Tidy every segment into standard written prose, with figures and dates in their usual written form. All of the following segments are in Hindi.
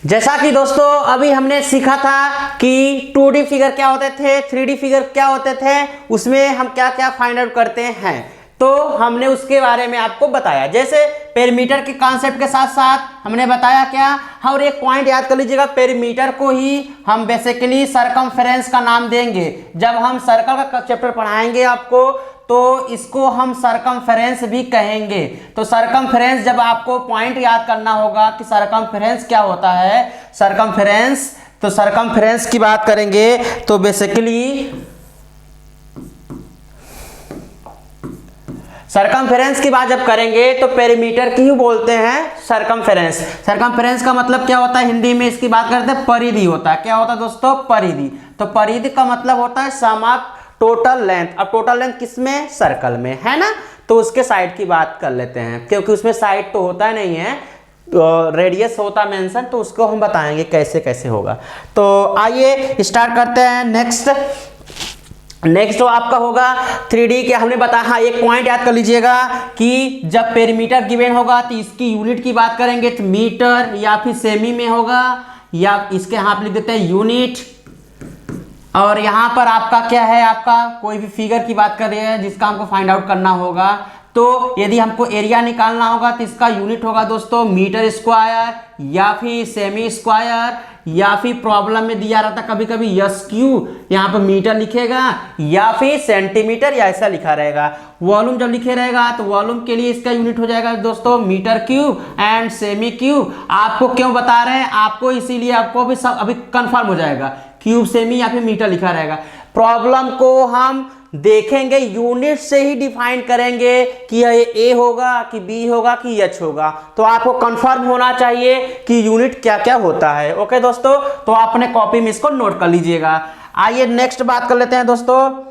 जैसा कि दोस्तों अभी हमने सीखा था कि 2D फिगर क्या होते थे, 3D फिगर क्या होते थे, उसमें हम क्या क्या फाइंड आउट करते हैं, तो हमने उसके बारे में आपको बताया। जैसे पेरीमीटर के कॉन्सेप्ट के साथ साथ हमने बताया क्या, और एक पॉइंट याद कर लीजिएगा, पेरीमीटर को ही हम बेसिकली सरकमफेरेंस का नाम देंगे। जब हम सर्कल का चैप्टर पढ़ाएंगे आपको तो इसको हम सरकमफेरेंस भी कहेंगे। तो सरकमफेरेंस, जब आपको पॉइंट याद करना होगा कि सरकमफेरेंस क्या होता है, सरकमफेरेंस, तो सरकमफेरेंस की बात करेंगे तो बेसिकली सरकमफेरेंस की बात जब करेंगे तो पेरीमीटर की ही बोलते हैं सरकमफेरेंस। सरकमफेरेंस का मतलब क्या होता है, हिंदी में इसकी बात करते हैं परिधि होता है। क्या होता है दोस्तों, परिधि। तो परिधि का मतलब होता है सम ऑफ टोटल लेंथ। अब टोटल लेंथ किसमें, सर्कल में, है ना। तो उसके साइड की बात कर लेते हैं, क्योंकि उसमें साइड तो होता नहीं है, तो रेडियस होता मेंशन, तो उसको हम बताएंगे कैसे कैसे होगा। तो आइए स्टार्ट करते हैं। नेक्स्ट तो आपका होगा 3D के, हमने बताया। हाँ, एक पॉइंट याद कर लीजिएगा कि जब पेरीमीटर गिवन होगा तो इसकी यूनिट की बात करेंगे तो मीटर या फिर सेमी में होगा, या इसके यहाँ आप लिख देते हैं यूनिट। और यहाँ पर आपका क्या है, आपका कोई भी फिगर की बात कर रहे हैं जिसका हमको फाइंड आउट करना होगा, तो यदि हमको एरिया निकालना होगा तो इसका यूनिट होगा दोस्तों मीटर स्क्वायर, या फिर सेमी स्क्वायर, या फिर प्रॉब्लम में दिया रहता कभी कभी यस क्यू, यहाँ पर मीटर लिखेगा, या फिर सेंटीमीटर, या ऐसा लिखा रहेगा। वॉल्यूम जब लिखे रहेगा तो वॉल्यूम के लिए इसका यूनिट हो जाएगा दोस्तों metre cube and semi cube. आपको क्यों बता रहे हैं, आपको इसीलिए आपको भी सब अभी कंफर्म हो जाएगा, क्यूब सेमी या फिर मीटर लिखा रहेगा। प्रॉब्लम को हम देखेंगे यूनिट से ही डिफाइन करेंगे कि ये ए होगा कि बी होगा कि एच होगा। तो आपको कंफर्म होना चाहिए कि यूनिट क्या क्या होता है। ओके दोस्तों, तो अपने कॉपी में इसको नोट कर लीजिएगा। आइए नेक्स्ट बात कर लेते हैं दोस्तों।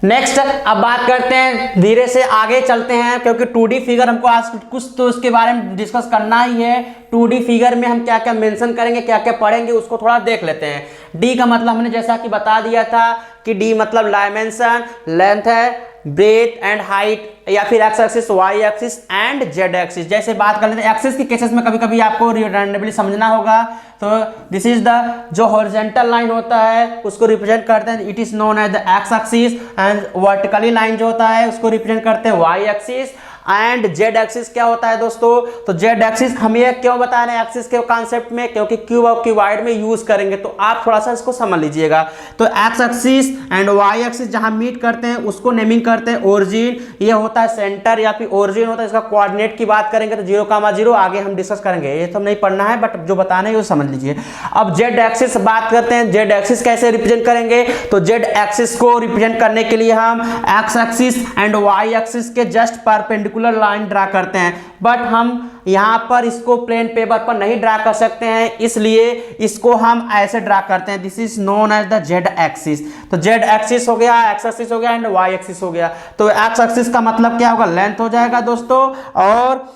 नेक्स्ट अब बात करते हैं, धीरे से आगे चलते हैं, क्योंकि 2D फिगर हमको आज कुछ तो उसके बारे में डिस्कस करना ही है। 2D फिगर में हम क्या क्या मेंशन करेंगे, क्या क्या पढ़ेंगे, उसको थोड़ा देख लेते हैं। डी का मतलब हमने जैसा कि बता दिया था कि डी मतलब डायमेंशन, लेंथ है, ब्रेथ एंड हाइट, या फिर X axis, Y axis and Z axis. जैसे बात कर लेते हैं एक्सिस की केसेस में, कभी कभी आपको रैंडमली समझना होगा। तो दिस इज द जो हॉरिजॉन्टल लाइन होता है उसको रिप्रेजेंट करते हैं, it is known as the X axis, and vertically line जो होता है उसको रिप्रेजेंट करते हैं Y axis, and Z axis क्या होता है दोस्तों। तो जेड एक्सिस हम ये क्यों बता रहे हैं एक्सिस के कॉन्सेप्ट में, क्योंकि क्यूब और क्यूबॉइड में यूज करेंगे, तो आप थोड़ा सा इसको समझ लीजिएगा। तो X axis and Y axis जहां मीट करते हैं उसको नेमिंग करते हैं ओरिजिन, ये होता है सेंटर या फिर ओरिजिन होता है। इसका कोऑर्डिनेट की बात करेंगे तो 0,0, आगे हम डिस्कस करेंगे, ये तो नहीं पढ़ना है, बट जो बताना है वो समझ लीजिए। अब जेड एक्सिस बात करते हैं, जेड एक्सिस कैसे रिप्रेजेंट करेंगे। तो जेड एक्सिस को रिप्रेजेंट करने के लिए हम X axis and Y axis के जस्ट परपेंडिकुलर लाइन ड्रा करते हैं, बट हम यहां पर इसको प्लेन पेपर पर नहीं ड्रा कर सकते हैं, इसलिए इसको हम ऐसे ड्रा करते हैं। This is known as the Z axis. तो जेड एक्सिस हो गया, एक्स एक्सिस हो गया एंड वाई एक्सिस हो गया। तो एक्स एक्सिस का मतलब क्या होगा, लेंथ हो जाएगा दोस्तों, और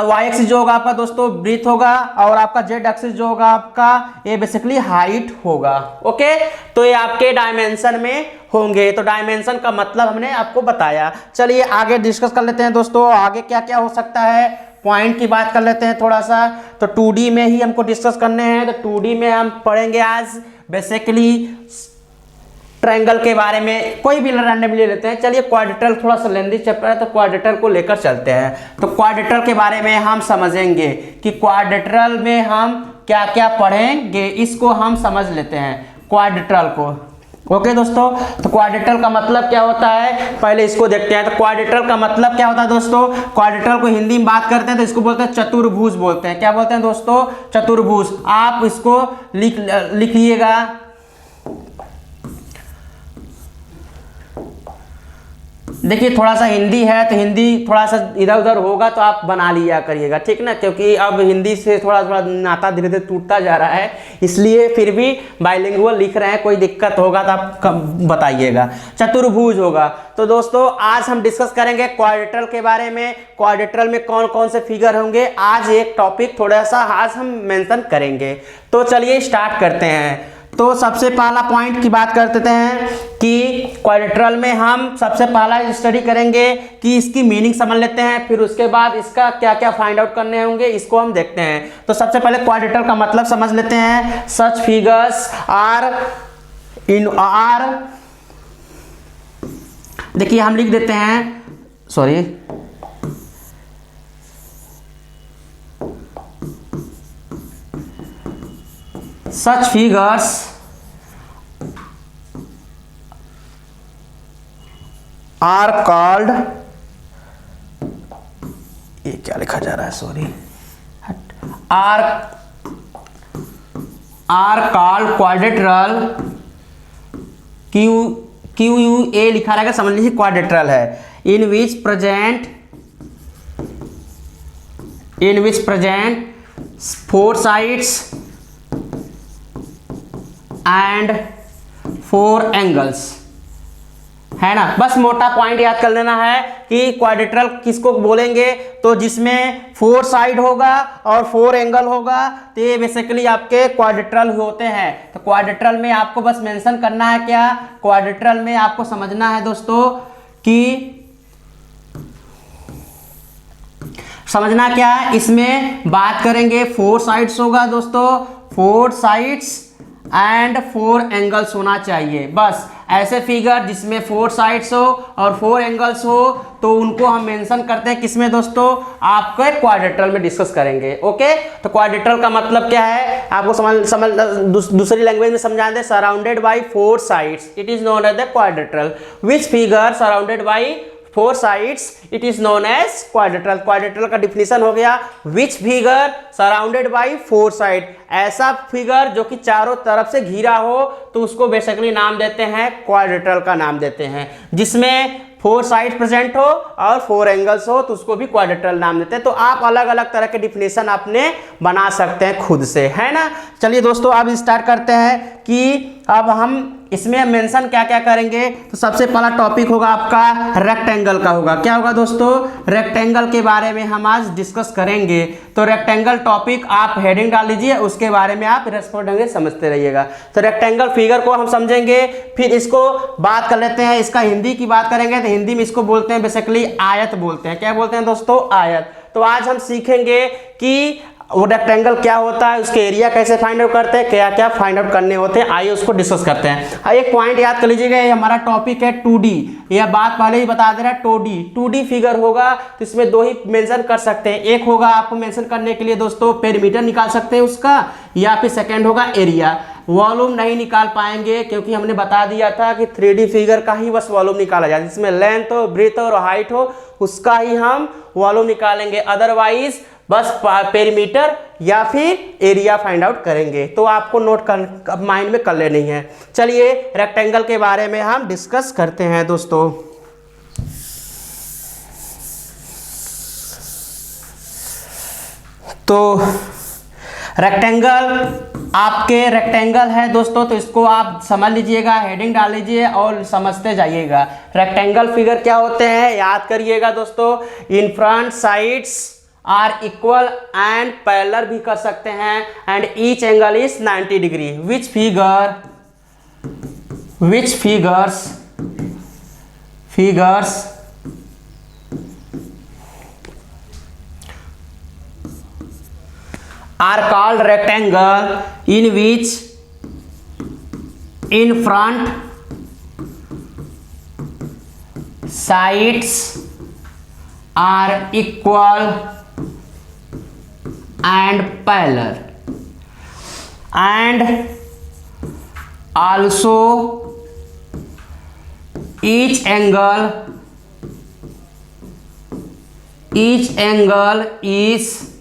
वाई एक्सिस जो होगा आपका दोस्तों ब्रीथ होगा, और आपका जेड एक्सिस जो होगा आपका ये बेसिकली हाइट होगा। ओके, तो ये आपके डायमेंशन में होंगे। तो डायमेंशन का मतलब हमने आपको बताया। चलिए आगे डिस्कस कर लेते हैं दोस्तों, आगे क्या क्या हो सकता है। पॉइंट की बात कर लेते हैं थोड़ा सा। तो 2D में ही हमको डिस्कस करने हैं, तो 2D में हम पढ़ेंगे आज बेसिकली ट्रायंगल के बारे में, कोई भी रैंडम ले लेते हैं। चलिए क्वाड्रेटर थोड़ा सा लेंदी चैप्टर है, तो क्वाड्रेटर को लेकर चलते हैं। तो क्वाड्रेटर के बारे में हम समझेंगे कि क्वाड्रेटर में हम क्या क्या पढ़ेंगे, इसको हम समझ लेते हैं क्वाड्रेटर को। ओके दोस्तों, तो क्वाड्रेटर का मतलब क्या होता है, पहले इसको देखते हैं। तो क्वाड्रेटर का मतलब क्या होता है दोस्तों, क्वाड्रेटर को हिंदी में बात करते हैं तो इसको बोलते हैं चतुर्भुज बोलते हैं। क्या बोलते हैं दोस्तों, चतुर्भुज। आप इसको लिखिएगा। देखिए थोड़ा सा हिंदी है तो हिंदी थोड़ा सा इधर उधर होगा तो आप बना लिया करिएगा, ठीक ना, क्योंकि अब हिंदी से थोड़ा थोड़ा नाता धीरे धीरे टूटता जा रहा है, इसलिए फिर भी बाइलिंगुअल लिख रहे हैं। कोई दिक्कत होगा तो आप बताइएगा। चतुर्भुज होगा। तो दोस्तों आज हम डिस्कस करेंगे क्वाड्रेटर के बारे में। क्वाड्रेटर में कौन कौन से फिगर होंगे, आज एक टॉपिक थोड़ा सा आज हम मेंशन करेंगे। तो चलिए स्टार्ट करते हैं। तो सबसे पहला पॉइंट की बात करते हैं कि क्वाड्रिलेटरल में हम सबसे पहला स्टडी करेंगे कि इसकी मीनिंग समझ लेते हैं, फिर उसके बाद इसका क्या क्या फाइंड आउट करने होंगे इसको हम देखते हैं। तो सबसे पहले क्वाड्रिलेटरल का मतलब समझ लेते हैं। सच फिगर्स आर देखिए हम लिख देते हैं, sorry such figures are called, ये क्या लिखा जा रहा है, sorry, are called quadrilateral, QUA लिखा रहेगा, समझ लीजिए क्वाड्रिलेटरल है। in which present 4 sides and 4 angles, है ना। बस मोटा पॉइंट याद कर लेना है कि क्वाड्रिलेटरल किसको बोलेंगे, तो जिसमें 4 साइड होगा और 4 एंगल होगा, तो ये बेसिकली आपके क्वाड्रिलेटरल होते हैं। तो क्वाड्रिलेटरल में आपको बस मेंशन करना है क्या, क्वाड्रिलेटरल में आपको समझना है दोस्तों कि समझना क्या है, इसमें बात करेंगे 4 साइड्स होगा दोस्तों, 4 साइड्स एंड 4 एंगल्स होना चाहिए। बस ऐसे फिगर जिसमें 4 साइड्स हो और 4 एंगल्स हो, तो उनको हम मेंशन करते हैं किसमें दोस्तों, आपके क्वाड्रिलेटरल में डिस्कस करेंगे। ओके, तो क्वाड्रिलेटरल का मतलब क्या है आपको समझ दूसरी लैंग्वेज में समझा दे। Surrounded by 4 sides it is known as the quadrilateral, which figure surrounded by 4 sides it is known as quadrilateral। Quadrilateral का डिफिनीशन हो गया, which figure surrounded by 4 side, ऐसा फिगर जो कि चारों तरफ से घिरा हो तो उसको बेसिकली नाम देते हैं क्वाड्रिलेटरल का नाम देते हैं। जिसमें 4 साइड प्रेजेंट हो और 4 एंगल्स हो तो उसको भी क्वाड्रिलेटरल नाम देते हैं। तो आप अलग अलग तरह के डिफिनेशन अपने बना सकते हैं खुद से, है ना। चलिए दोस्तों अब स्टार्ट करते हैं कि अब हम इसमें मेंशन क्या क्या करेंगे। तो सबसे पहला टॉपिक होगा आपका रेक्टेंगल का होगा। क्या होगा दोस्तों, रेक्टेंगल के बारे में हम आज डिस्कस करेंगे। तो रेक्टेंगल टॉपिक आप हेडिंग डाल लीजिए, उसके बारे में आप रेस्पॉन्डेंगे समझते रहिएगा। तो रेक्टेंगल फिगर को हम समझेंगे, फिर इसको बात कर लेते हैं, इसका हिंदी की बात करेंगे तो हिंदी में इसको बोलते हैं बेसिकली आयत बोलते हैं। क्या बोलते हैं दोस्तों, आयत। तो आज हम सीखेंगे कि वो रेक्टेंगल क्या होता है, उसके एरिया कैसे फाइंड आउट करते हैं, क्या क्या फाइंड आउट करने होते हैं, आइए उसको डिस्कस करते हैं। एक पॉइंट याद कर लीजिएगा, ये हमारा टॉपिक है 2D, यह बात पहले ही बता दे रहा है 2D फिगर होगा तो इसमें 2 ही मेंशन कर सकते हैं। एक होगा आपको मेंशन करने के लिए दोस्तों पेरीमीटर निकाल सकते हैं उसका, या फिर सेकेंड होगा एरिया। वॉल्यूम नहीं निकाल पाएंगे क्योंकि हमने बता दिया था कि 3D फिगर का ही बस वॉल्यूम निकाला जाए, जिसमें लेंथ हो, ब्रेथ और हाइट हो, उसका ही हम वॉल्यूम निकालेंगे। अदरवाइज बस पेरीमीटर या फिर एरिया फाइंड आउट करेंगे। तो आपको नोट कर माइंड में कर लेनी है। चलिए रेक्टेंगल के बारे में हम डिस्कस करते हैं दोस्तों। तो रेक्टेंगल आपके रेक्टेंगल है दोस्तों, तो इसको आप समझ लीजिएगा, हेडिंग डाल लीजिए और समझते जाइएगा। रेक्टेंगल फिगर क्या होते हैं याद करिएगा दोस्तों। In front sides are equal and parallel भी कर सकते हैं, and each angle is 90 degree. Which figures are called rectangle, in which in front sides are equal and parallel, and also each angle is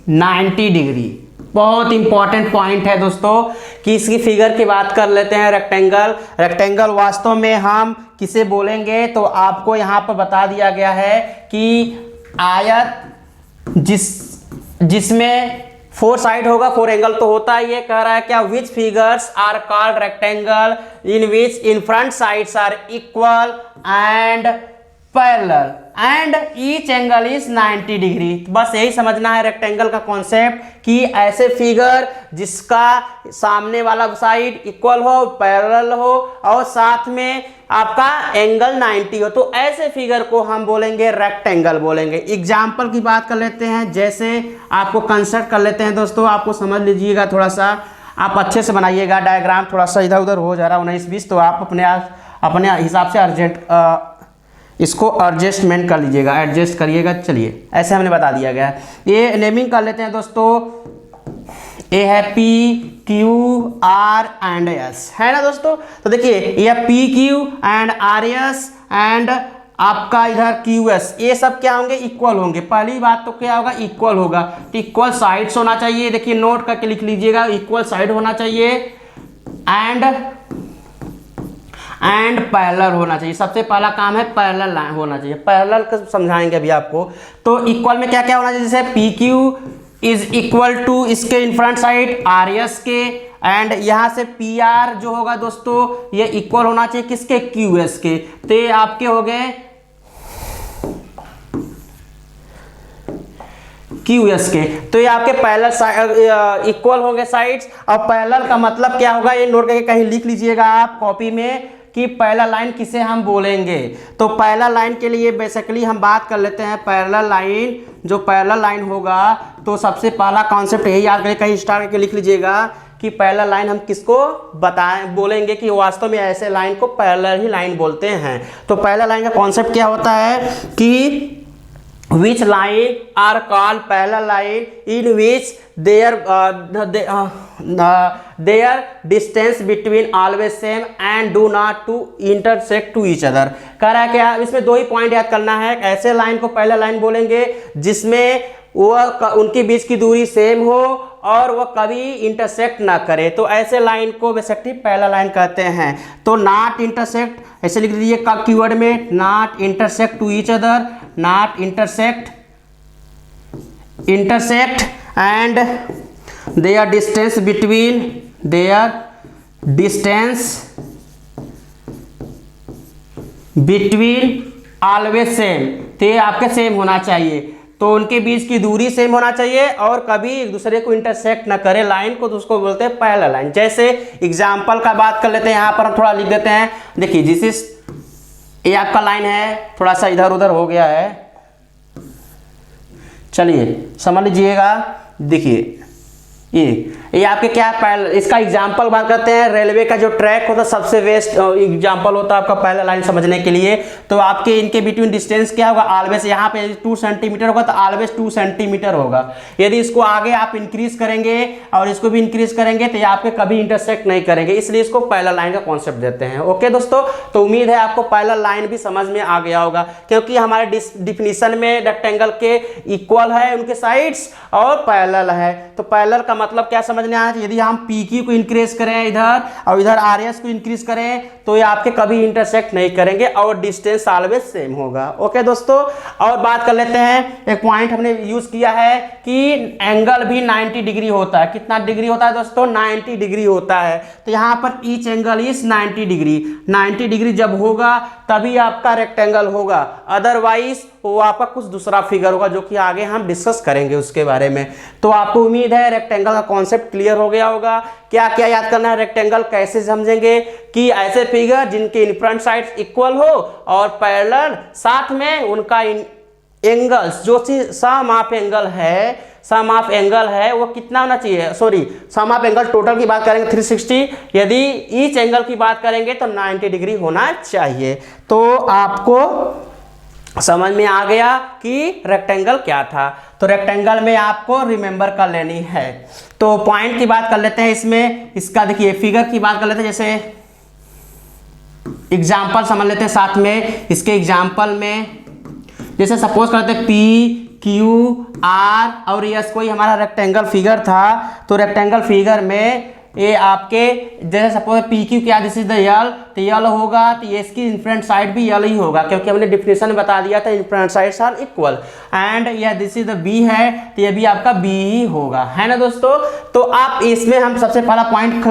90 degree. बहुत इंपॉर्टेंट पॉइंट है दोस्तों कि इसकी फिगर की बात कर लेते हैं। रेक्टेंगल वास्तव में हम किसे बोलेंगे, तो आपको यहाँ पर बता दिया गया है कि आयत जिसमें 4 साइड होगा, 4 एंगल तो होता ही है। कह रहा है क्या, which figures are called rectangle in which in front sides are equal and parallel and each angle is 90 degree. बस यही समझना है रेक्टेंगल का कॉन्सेप्ट कि ऐसे फिगर जिसका सामने वाला साइड इक्वल हो, पैरेलल हो और साथ में आपका एंगल 90 हो, तो ऐसे फिगर को हम बोलेंगे रेक्टेंगल बोलेंगे। एग्जाम्पल की बात कर लेते हैं, जैसे आपको कंस्ट्रक्ट कर लेते हैं दोस्तों, आपको समझ लीजिएगा, थोड़ा सा आप अच्छे से बनाइएगा डायग्राम, थोड़ा सा इधर उधर हो जा रहा है 19-20, तो आप अपने हिसाब से इसको एडजस्टमेंट कर लीजिएगा, एडजस्ट करिएगा। चलिए ऐसे हमने बता दिया गया है। ये नेमिंग कर लेते हैं दोस्तों, ए है P Q R and S, है ना दोस्तों। तो देखिए ये P Q and R S and आपका इधर Q S, ये सब क्या होंगे, इक्वल होंगे। पहली बात तो क्या होगा, इक्वल होगा, तो इक्वल साइड्स होना चाहिए। देखिए नोट करके लिख लीजिएगा, इक्वल साइड होना चाहिए एंड पैरेलल होना चाहिए। सबसे पहला काम है पैरेलल लाइन होना चाहिए। पैरेलल का समझाएंगे अभी आपको। तो इक्वल में क्या क्या होना चाहिए, जैसे P Q is equal to इसके in front side R S के, एंड यहाँ से पी आर जो होगा दोस्तों ये इक्वल होना चाहिए किसके, क्यू एस के। तो ये आपके हो गए क्यू एस के, तो ये आपके पैरेलल इक्वल हो गए साइड्स। और पैरेलल का मतलब क्या होगा, ये नोट करके कहीं लिख लीजिएगा आप कॉपी में कि पहला लाइन किसे हम बोलेंगे। तो पहला लाइन के लिए बेसिकली हम बात कर लेते हैं पैरेलल लाइन। जो पैरेलल लाइन होगा तो सबसे पहला कॉन्सेप्ट यही याद करें, कहीं स्टार करके लिख लीजिएगा कि पैरेलल लाइन हम किसको बताएं, बोलेंगे कि वास्तव में ऐसे लाइन को पैरेलल ही लाइन बोलते हैं। तो पैरेलल लाइन का कॉन्सेप्ट क्या होता है कि which line are called parallel line in which their distance between always same and do not to intersect to each other। कह रहा है क्या, इसमें दो ही पॉइंट याद करना है। ऐसे लाइन को पैरेलल लाइन बोलेंगे जिसमें वह उनके बीच की दूरी सेम हो और वह कभी इंटरसेक्ट ना करे, तो ऐसे लाइन को बेसिकली पैरेलल लाइन कहते हैं। तो नॉट इंटरसेक्ट, ऐसे लिख लीजिए कीवर्ड में, not intersect to each other, not intersect and their distance between always same, तो ये आपके सेम होना चाहिए। तो उनके बीच की दूरी सेम होना चाहिए और कभी एक दूसरे को इंटरसेक्ट ना करे लाइन को, तो उसको बोलते हैं पैरेलल लाइन। जैसे एग्जांपल का बात कर लेते हैं, यहाँ पर हम थोड़ा लिख देते हैं। देखिए दिस इज, ये आपका लाइन है, थोड़ा सा इधर उधर हो गया है, चलिए समझ लीजिएगा। देखिए ये आपके क्या पैरेलल, इसका एग्जांपल बात करते हैं। रेलवे का जो ट्रैक होता है सबसे बेस्ट एग्जांपल होता है आपका पैरेलल लाइन समझने के लिए। तो आपके इनके बिटवीन डिस्टेंस क्या होगा, ऑलवेज यहाँ पे 2 सेंटीमीटर होगा तो ऑलवेज 2 सेंटीमीटर होगा। यदि इसको आगे आप इंक्रीज करेंगे और इसको भी इंक्रीज करेंगे तो ये आपके कभी इंटरसेक्ट नहीं करेंगे, इसलिए इसको पैरेलल लाइन का कॉन्सेप्ट देते हैं। ओके दोस्तों, तो उम्मीद है आपको पैरेलल लाइन भी समझ में आ गया होगा, क्योंकि हमारे डिफिनीशन में रेक्टेंगल के इक्वल है उनके साइड्स और पैरेलल है। तो पैरेलल का मतलब क्या समझने आया, यदि हम पी क्यू को इंक्रीज करें इधर और इधर आर एस को इंक्रीज करें तो ये आपके कभी इंटरसेक्ट नहीं करेंगे और डिस्टेंस ऑलवेज सेम होगा। ओके दोस्तों, और बात कर लेते हैं, एक पॉइंट हमने यूज किया है कि एंगल भी 90 डिग्री होता है। कितना डिग्री होता है दोस्तों, 90 डिग्री होता है। तो यहाँ पर each angle is 90 degree. 90 degree जब होगा तभी आपका रेक्टेंगल होगा, अदरवाइज वो आपका कुछ दूसरा फिगर होगा, जो कि आगे हम डिस्कस करेंगे उसके बारे में। तो आपको उम्मीद है रेक्टेंगल का कॉन्सेप्ट क्लियर हो गया होगा। क्या क्या याद करना है, रेक्टेंगल कैसे समझेंगे कि ऐसे फिगर जिनके इन फ्रंट साइड्स इक्वल हो और पैरेलल, साथ में उनका एंगल्स जो सम ऑफ एंगल है, सम ऑफ एंगल है वो कितना होना चाहिए, sorry sum of angle total की बात करेंगे 360, यदि ईच एंगल की बात करेंगे तो 90 डिग्री होना चाहिए। तो आपको समझ में आ गया कि रेक्टेंगल क्या था। तो रेक्टेंगल में आपको रिमेंबर कर लेनी है। तो पॉइंट की बात कर लेते हैं इसमें, इसका देखिए फिगर की बात कर लेते हैं। जैसे एग्जाम्पल समझ लेते हैं साथ में। इसके एग्जाम्पल में जैसे सपोज करते हैं पी क्यू आर और यस कोई हमारा रेक्टेंगल फिगर था। तो रेक्टेंगल फिगर में ये आपके जैसे सपोज पी क्यू क्या, दिस इज द यल, तो यल होगा तो ये इसकी इन फ्रंट साइड भी यल ही होगा, क्योंकि हमने डिफिनेशन में बता दिया था in front sides are equal. And या दिस इज द बी है तो ये भी आपका बी ही होगा, है ना दोस्तों। तो आप इसमें हम सबसे पहला पॉइंट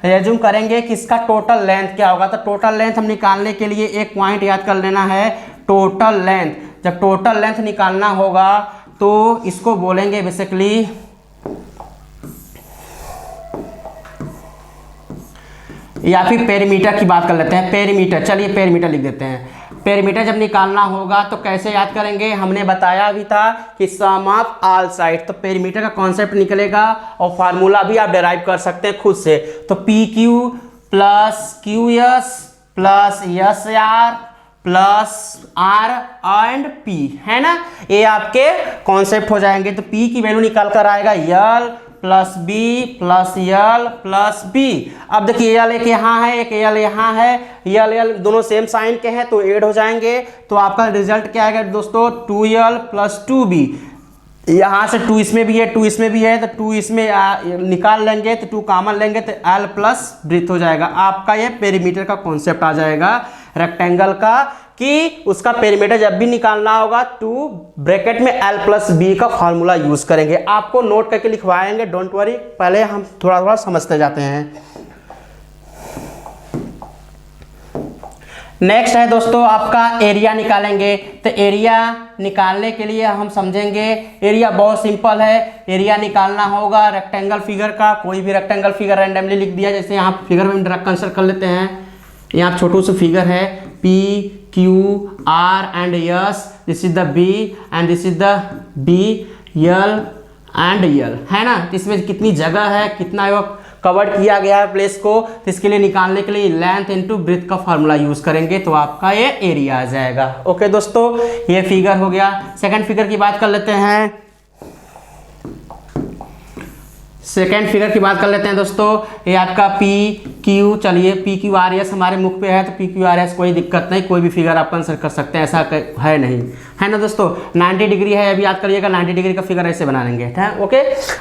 रिज्यूम करेंगे कि इसका टोटल लेंथ क्या होगा। तो टोटल लेंथ हम निकालने के लिए एक पॉइंट याद कर लेना है, टोटल लेंथ, जब टोटल लेंथ निकालना होगा तो इसको बोलेंगे बेसिकली या फिर पेरीमीटर की बात कर लेते हैं, पेरीमीटर। चलिए पेरीमीटर लिख देते हैं। पेरीमीटर जब निकालना होगा तो कैसे याद करेंगे, हमने बताया भी था कि सम ऑफ ऑल साइड, तो पेरीमीटर का कॉन्सेप्ट निकलेगा और फार्मूला भी आप डिराइव कर सकते हैं खुद से। तो P Q plus Q S plus S R plus R and P, है ना, ये आपके कॉन्सेप्ट हो जाएंगे। तो पी की वैल्यू निकाल कर आएगा L plus B plus L plus B. अब देखिए यल एक यहाँ है, एक यल यहाँ है, यल यल दोनों सेम साइन के हैं तो ऐड हो जाएंगे। तो आपका रिजल्ट क्या आएगा दोस्तों, 2l प्लस 2b। यहाँ से 2 इसमें भी है, 2 इसमें भी है, तो 2 इसमें निकाल लेंगे तो 2 कॉमन लेंगे तो l प्लस ब्रीथ हो जाएगा। आपका ये पेरीमीटर का कॉन्सेप्ट आ जाएगा रेक्टेंगल का, कि उसका पेरीमीटर जब भी निकालना होगा 2 ब्रैकेट में l प्लस बी का फॉर्मूला यूज करेंगे। आपको नोट करके लिखवाएंगे, डोंट वरी, पहले हम थोड़ा थोड़ा समझते जाते हैं। नेक्स्ट है दोस्तों आपका एरिया निकालेंगे। तो एरिया निकालने के लिए हम समझेंगे, एरिया बहुत सिंपल है। एरिया निकालना होगा रेक्टेंगल फिगर का, कोई भी रेक्टेंगल फिगर रैंडमली लिख दिया, जैसे यहाँ फिगर में कंसिडर कर लेते हैं। यहाँ छोटू सा फिगर है P Q R and S, this is the B and this is the B L and L, है ना। तो इसमें कितनी जगह है, कितना कवर किया गया है प्लेस को, तो इसके लिए निकालने के लिए लेंथ इनटू ब्रेथ का फार्मूला यूज करेंगे तो आपका ये एरिया आ जाएगा। ओके दोस्तों, ये फिगर हो गया। सेकंड फिगर की बात कर लेते हैं। सेकेंड फिगर की बात कर लेते हैं दोस्तों। ये आपका पी क्यू, चलिए पी क्यू आर एस हमारे मुख पे है तो पी क्यू आर एस कोई दिक्कत नहीं, कोई भी फिगर आप कंसिडर कर सकते हैं, ऐसा है नहीं, है ना दोस्तों। 90 डिग्री है, अभी याद करिएगा 90 डिग्री का फिगर ऐसे बना लेंगे, ठीक, ओके।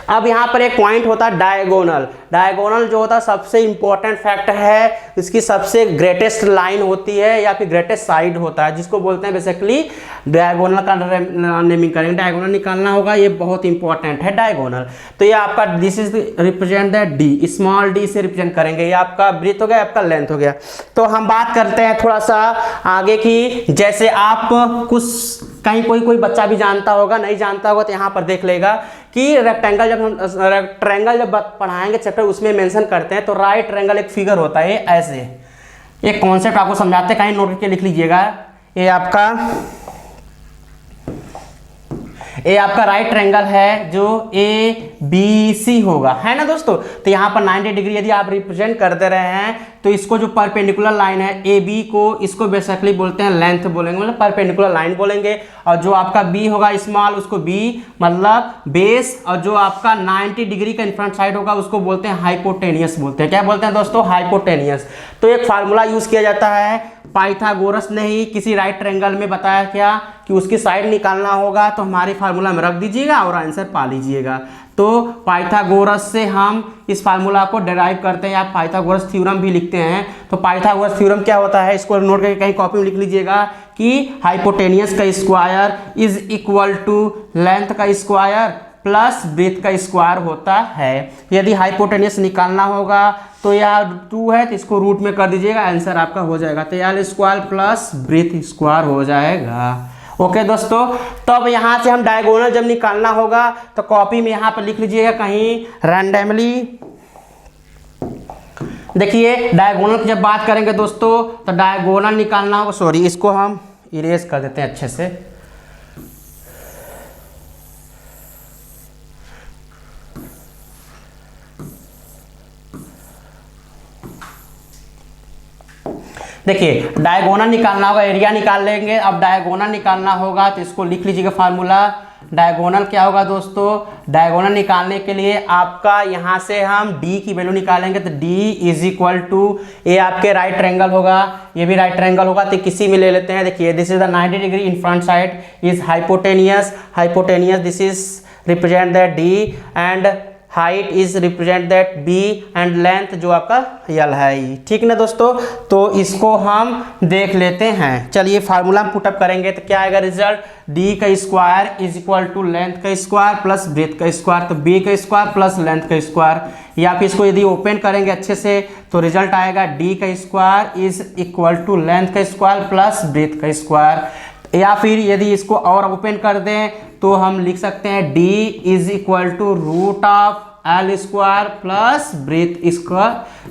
अब यहाँ पर एक पॉइंट होता है डायगोनल। डायगोनल जो होता है सबसे इंपॉर्टेंट फैक्ट है, इसकी सबसे ग्रेटेस्ट लाइन होती है या फिर ग्रेटेस्ट साइड होता है, जिसको बोलते हैं बेसिकली डायगोनल का नेमिंग करेंगे। डायगोनल निकालना होगा, ये बहुत इंपॉर्टेंट है डायगोनल। तो ये आपका this is represent that D, small D से रिप्रेजेंट करेंगे। ये आपका ब्रीथ हो गया, आपका लेंथ हो गया। तो हम बात करते हैं थोड़ा सा आगे की, जैसे आप कुछ कहीं कोई बच्चा भी जानता होगा, नहीं जानता होगा तो यहाँ पर देख लेगा कि रेक्टेंगल जब हम ट्रायंगल जब पढ़ाएंगे चैप्टर उसमें मेंशन करते हैं तो राइट ट्रायंगल एक फिगर होता है ऐसे। एक कॉन्सेप्ट आपको समझाते हैं, कहीं नोट करके लिख लीजिएगा। ये आपका राइट ट्रायंगल है जो ABC होगा, है ना दोस्तों। तो यहाँ पर 90 डिग्री यदि आप रिप्रेजेंट कर दे रहे हैं तो इसको जो परपेंडिकुलर लाइन है AB को, इसको बेसिकली बोलते हैं लेंथ बोलेंगे, मतलब परपेंडिकुलर लाइन बोलेंगे। और जो आपका B होगा स्मॉल, उसको B मतलब बेस, और जो आपका 90 डिग्री का इनफ्रंट साइड होगा उसको बोलते हैं हाइपोटेनियस बोलते हैं। क्या बोलते हैं दोस्तों, हाइपोटेनियस। तो एक फार्मूला यूज किया जाता है, पाइथागोरस ने ही किसी राइट ट्रायंगल में बताया क्या कि उसकी साइड निकालना होगा, तो हमारी फार्मूला में रख दीजिएगा और आंसर पा लीजिएगा। तो पाइथागोरस से हम इस फार्मूला को डिराइव करते हैं, या पाइथागोरस थ्योरम भी लिखते हैं। तो पाइथागोरस थ्योरम क्या होता है, इसको नोट करके कहीं कॉपी में लिख लीजिएगा कि हाइपोटेनियस का square is equal to length का स्क्वायर प्लस ब्रेथ का स्क्वायर होता है। यदि हाइपोटेनियस निकालना होगा तो यह 2 है तो इसको रूट में कर दीजिएगा, आंसर आपका हो जाएगा। तो L square plus breadth square हो जाएगा। ओके दोस्तों, तो अब यहाँ से हम डायगोनल जब निकालना होगा तो कॉपी में यहाँ पर लिख लीजिएगा कहीं रैंडमली। देखिए डायगोनल की जब बात करेंगे दोस्तों तो डायगोनल निकालना होगा, सॉरी इसको हम इरेज कर देते हैं अच्छे से। देखिए डायगोनल निकालना होगा, एरिया निकाल लेंगे। अब डायगोनल निकालना होगा तो इसको लिख लीजिएगा फार्मूला। डायगोनल क्या होगा दोस्तों, डायगोनल निकालने के लिए आपका यहाँ से हम D की वैल्यू निकालेंगे तो D इज इक्वल टू, ये आपके राइट ट्रायंगल होगा, ये भी राइट ट्रायंगल होगा, तो किसी में ले लेते हैं। देखिए this is the 90 degree in front side is hypotenuse, hypotenuse this is represent that D and height is represent that B and length जो आपका L है, ठीक ना दोस्तों। तो इसको हम देख लेते हैं। चलिए फार्मूला पुटअप करेंगे तो क्या आएगा रिजल्ट, D का square is equal to length का स्क्वायर प्लस ब्रेथ का स्क्वायर, तो B का स्क्वायर प्लस लेंथ का स्क्वायर। या फिर इसको यदि ओपन करेंगे अच्छे से तो रिजल्ट आएगा D का square is equal to length का स्क्वायर प्लस ब्रेथ का स्क्वायर। या फिर यदि इसको और ओपन कर दें तो हम लिख सकते हैं d is equal to root of L square plus breadth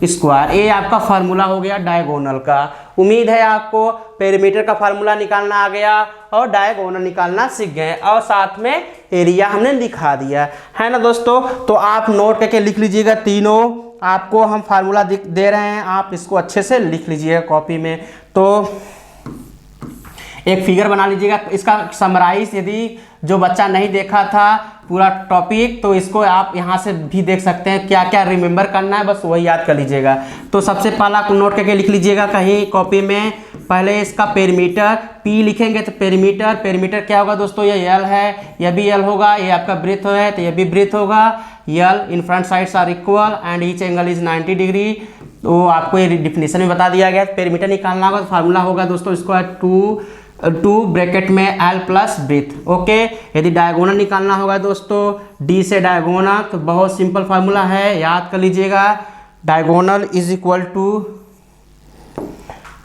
square. ये आपका फार्मूला हो गया डायगोनल का। उम्मीद है आपको पेरीमीटर का फार्मूला निकालना आ गया और डायगोनल निकालना सीख गए और साथ में एरिया हमने दिखा दिया है ना दोस्तों। तो आप नोट करके लिख लीजिएगा, तीनों आपको हम फार्मूला दे रहे हैं, आप इसको अच्छे से लिख लीजिएगा कॉपी में। तो एक फिगर बना लीजिएगा, इसका समराइज यदि जो बच्चा नहीं देखा था पूरा टॉपिक तो इसको आप यहाँ से भी देख सकते हैं, क्या क्या रिमेंबर करना है बस वही याद कर लीजिएगा। तो सबसे पहला नोट करके लिख लीजिएगा कहीं कॉपी में, पहले इसका पेरीमीटर P लिखेंगे तो पेरीमीटर क्या होगा दोस्तों, ये L है, यह भी L होगा, ये आपका ब्रेथ है तो यह भी ब्रेथ होगा। L in front sides are equal and each angle is 90 degree. तो आपको ये डिफिनेशन में बता दिया गया। पेरीमीटर निकालना होगा तो फार्मूला होगा दोस्तों इसको 2 ब्रैकेट में L प्लस ब्रेथ। ओके, यदि डायगोनल निकालना होगा दोस्तों D से डायगोनल तो बहुत सिंपल फार्मूला है, याद कर लीजिएगा। Diagonal is equal to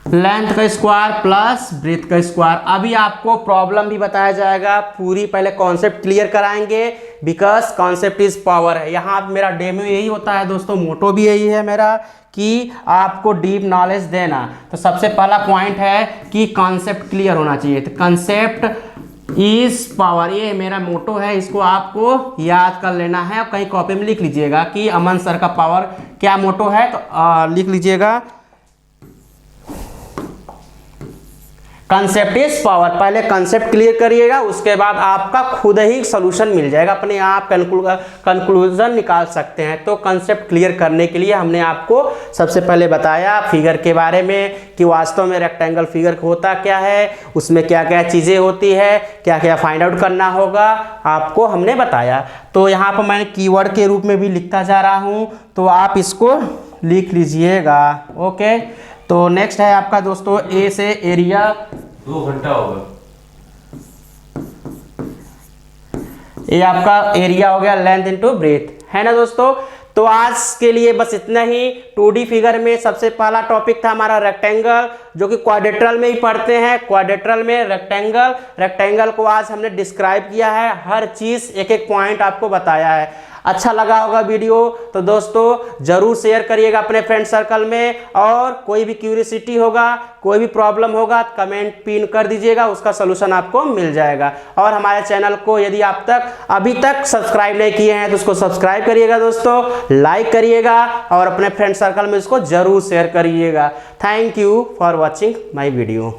length का स्क्वायर प्लस ब्रेथ का स्क्वायर। अभी आपको प्रॉब्लम भी बताया जाएगा, पूरी पहले कॉन्सेप्ट क्लियर कराएंगे बिकॉज कॉन्सेप्ट इज पावर है। यहाँ मेरा डेमो यही होता है दोस्तों, मोटो भी यही है मेरा कि आपको डीप नॉलेज देना। तो सबसे पहला पॉइंट है कि कॉन्सेप्ट क्लियर होना चाहिए। तो कॉन्सेप्ट इज पावर, ये मेरा मोटो है, इसको आपको याद कर लेना है और कहीं कॉपी में लिख लीजिएगा कि अमन सर का पावर क्या मोटो है। तो लिख लीजिएगा कंसेप्ट इज पावर। पहले कंसेप्ट क्लियर करिएगा, उसके बाद आपका खुद ही सॉल्यूशन मिल जाएगा, अपने आप कंक्लूजन निकाल सकते हैं। तो कंसेप्ट क्लियर करने के लिए हमने आपको सबसे पहले बताया फिगर के बारे में कि वास्तव में रेक्टेंगल फिगर होता क्या है, उसमें क्या क्या चीज़ें होती है, क्या क्या फाइंड आउट करना होगा, आपको हमने बताया। तो यहाँ पर मैं कीवर्ड के रूप में भी लिखता जा रहा हूँ, तो आप इसको लिख लीजिएगा। ओके, तो नेक्स्ट है आपका दोस्तों ए से एरिया। 2 घंटा होगा, ये आपका एरिया हो गया लेंथ इनटू ब्रेथ, है ना दोस्तों। तो आज के लिए बस इतना ही। 2D फिगर में सबसे पहला टॉपिक था हमारा रेक्टेंगल, जो कि क्वाड्रेट्रल में ही पढ़ते हैं। क्वाड्रेट्रल में रेक्टेंगल को आज हमने डिस्क्राइब किया है, हर चीज़ एक एक पॉइंट आपको बताया है। अच्छा लगा होगा वीडियो तो दोस्तों ज़रूर शेयर करिएगा अपने फ्रेंड सर्कल में, और कोई भी क्यूरियोसिटी होगा, कोई भी प्रॉब्लम होगा कमेंट पिन कर दीजिएगा, उसका सलूशन आपको मिल जाएगा। और हमारे चैनल को यदि आप अभी तक सब्सक्राइब नहीं किए हैं तो उसको सब्सक्राइब करिएगा दोस्तों, लाइक करिएगा और अपने फ्रेंड सर्कल में इसको ज़रूर शेयर करिएगा। Thank you for watching my video.